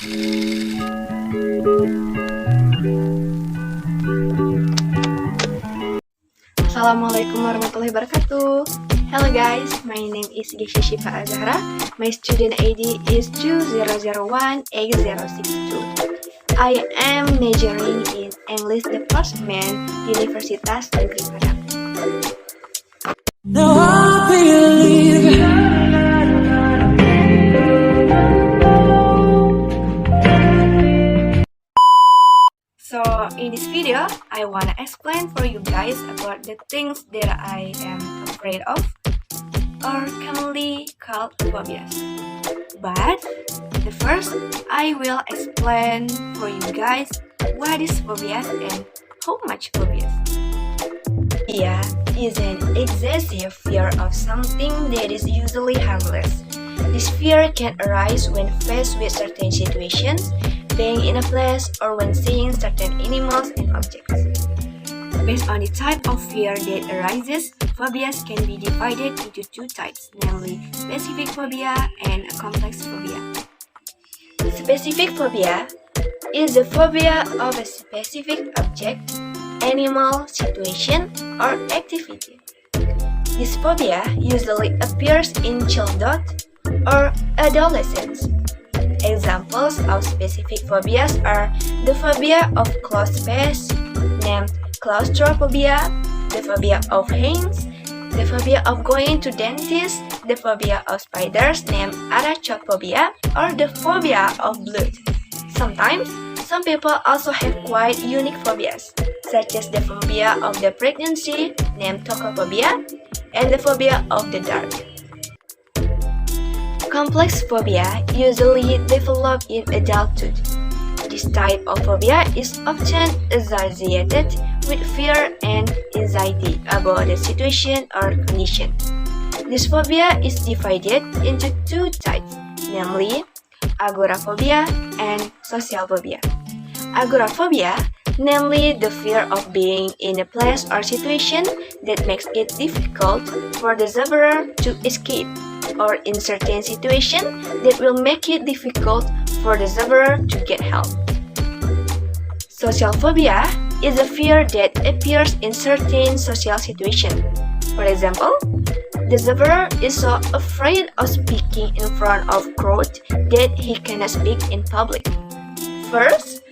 Assalamualaikum warahmatullahi wabarakatuh. Hello guys, my name is Syifa Azzahra. My student ID is 20018062. I am majoring in English Department, Universitas Negeri Padang. Now I believe. So in this video, I wanna explain for you guys about the things that I am afraid of, or commonly called phobias. But the first, I will explain for you guys what is phobias and how much phobias. Phobia is an excessive fear of something that is usually harmless. This fear can arise when faced with certain situations, being in a place, or when seeing certain animals and objects. Based on the type of fear that arises, phobias can be divided into two types, namely specific phobia and a complex phobia. Specific phobia is the phobia of a specific object, animal, situation, or activity. This phobia usually appears in childhood or adolescence. Examples of specific phobias are the phobia of closed space, named claustrophobia, the phobia of heights, the phobia of going to dentist, the phobia of spiders, named arachnophobia, or the phobia of blood. Sometimes, some people also have quite unique phobias, such as the phobia of the pregnancy, named tocophobia, and the phobia of the dark. Complex phobia usually develop in adulthood. This type of phobia is often associated with fear and anxiety about a situation or condition. This phobia is divided into two types, namely agoraphobia and social phobia. Agoraphobia, namely the fear of being in a place or situation that makes it difficult for the sufferer to escape, or in certain situations that will make it difficult for the sufferer to get help. Social phobia is a fear that appears in certain social situations. For example, the sufferer is so afraid of speaking in front of a crowd that he cannot speak in public. First,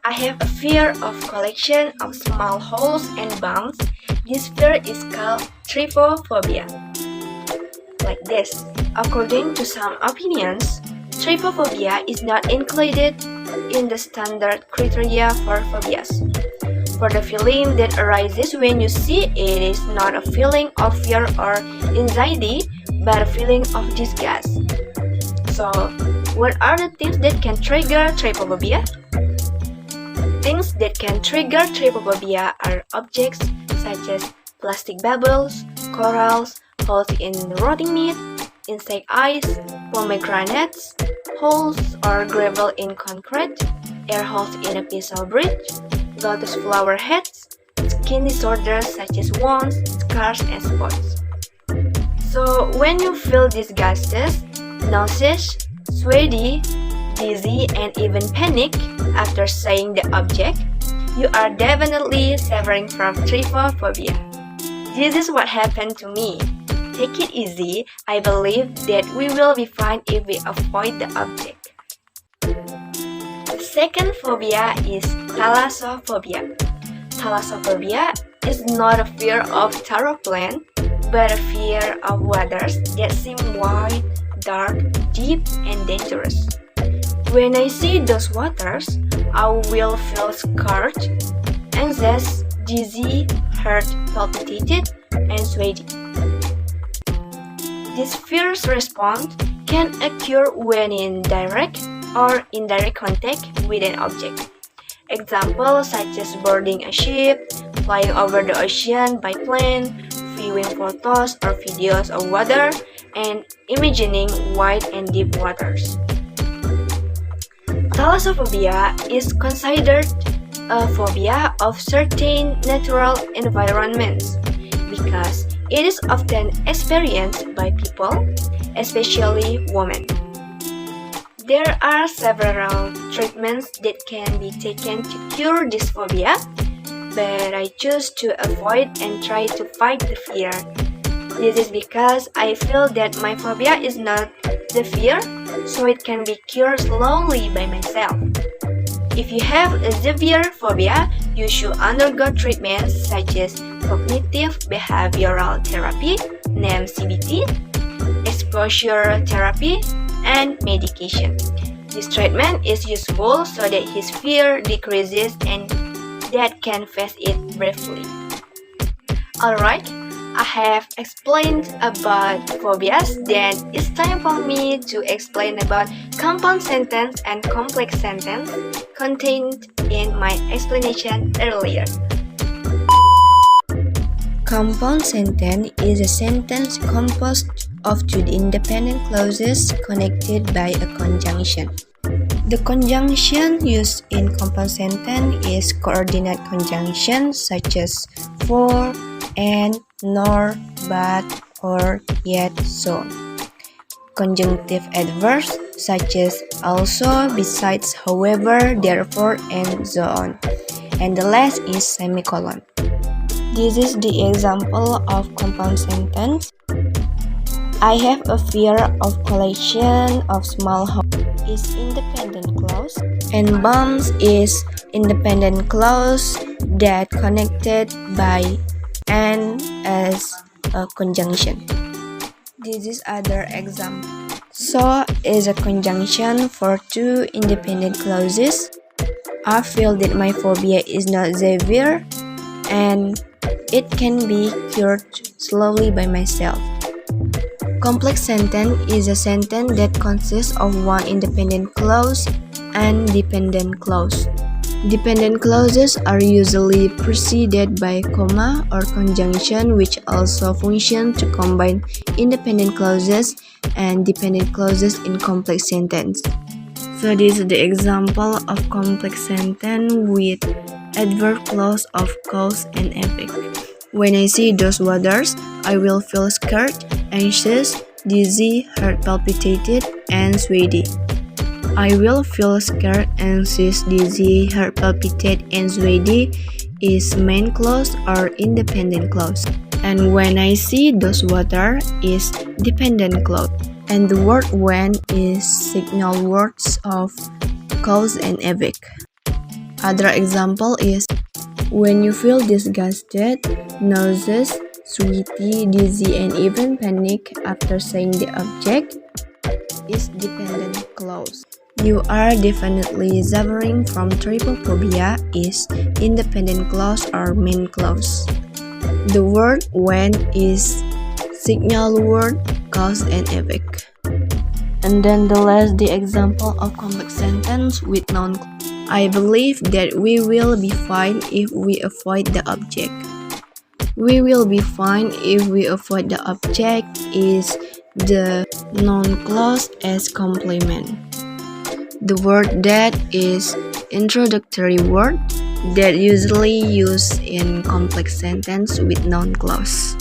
I have a fear of collection of small holes and bumps. This fear is called trypophobia. Like this. According to some opinions, trypophobia is not included in the standard criteria for phobias. For the feeling that arises when you see it is not a feeling of fear or anxiety, but a feeling of disgust. So, what are the things that can trigger trypophobia? Things that can trigger trypophobia are objects such as plastic bubbles, corals, holes in rotting meat, insect eyes, pomegranates, holes or gravel in concrete, air holes in a pixel bridge, lotus flower heads, skin disorders such as wounds, scars, and spots. So when you feel disgusted, nauseous, sweaty, dizzy, and even panic after seeing the object, you are definitely suffering from trypophobia. This is what happened to me. Take it easy, I believe that we will be fine if we avoid the object. The second phobia is thalassophobia. Thalassophobia is not a fear of taroplan, but a fear of waters that seem wide, dark, deep, and dangerous. When I see those waters, I will feel scared, anxious, dizzy, hurt, palpitated, and sweaty. This fierce response can occur when in direct or indirect contact with an object. Examples such as boarding a ship, flying over the ocean by plane, viewing photos or videos of water, and imagining wide and deep waters. Thalassophobia is considered a phobia of certain natural environments because it is often experienced by people, especially women. There are several treatments that can be taken to cure this phobia, but I choose to avoid and try to fight the fear. This is because I feel that my phobia is not the fear, so it can be cured slowly by myself. If you have a severe phobia, you should undergo treatments such as cognitive behavioral therapy, named CBT, exposure therapy, and medication. This treatment is useful so that his fear decreases and that can face it briefly. Alright, I have explained about phobias, then it's time for me to explain about compound sentence and complex sentence contained in my explanation earlier. Compound sentence is a sentence composed of two independent clauses connected by a conjunction. The conjunction used in compound sentence is coordinate conjunction such as for, and, nor, but, or, yet, so. Conjunctive adverbs such as also, besides, however, therefore, and so on. And the last is semicolon. This is the example of compound sentence. I have a fear of collection of small homes is independent clause, and bombs is independent clause that connected by and as a conjunction. This is other example. So is a conjunction for two independent clauses. I feel that my phobia is not severe and it can be cured slowly by myself. Complex sentence is a sentence that consists of one independent clause and dependent clause. Dependent clauses are usually preceded by comma or conjunction, which also function to combine independent clauses and dependent clauses in complex sentence. So this is the example of complex sentence with adverb clause of cause and effect. When I see those waters, I will feel scared, anxious, dizzy, heart palpitated, and sweaty. I will feel scared, anxious, dizzy, heart palpitate, and sweaty is main clause or independent clause. And when I see those water is dependent clause. And the word when is signal words of cause and effect. Other example is when you feel disgusted, nauseous, sweaty, dizzy, and even panic after saying the object is dependent clause. You are definitely suffering from trypophobia is independent clause or main clause. The word when is signal word, cause and effect. And then the last the example of complex sentence with noun. I believe that we will be fine if we avoid the object. We will be fine if we avoid the object is the noun clause as complement. The word that is introductory word that usually used in complex sentence with noun clause.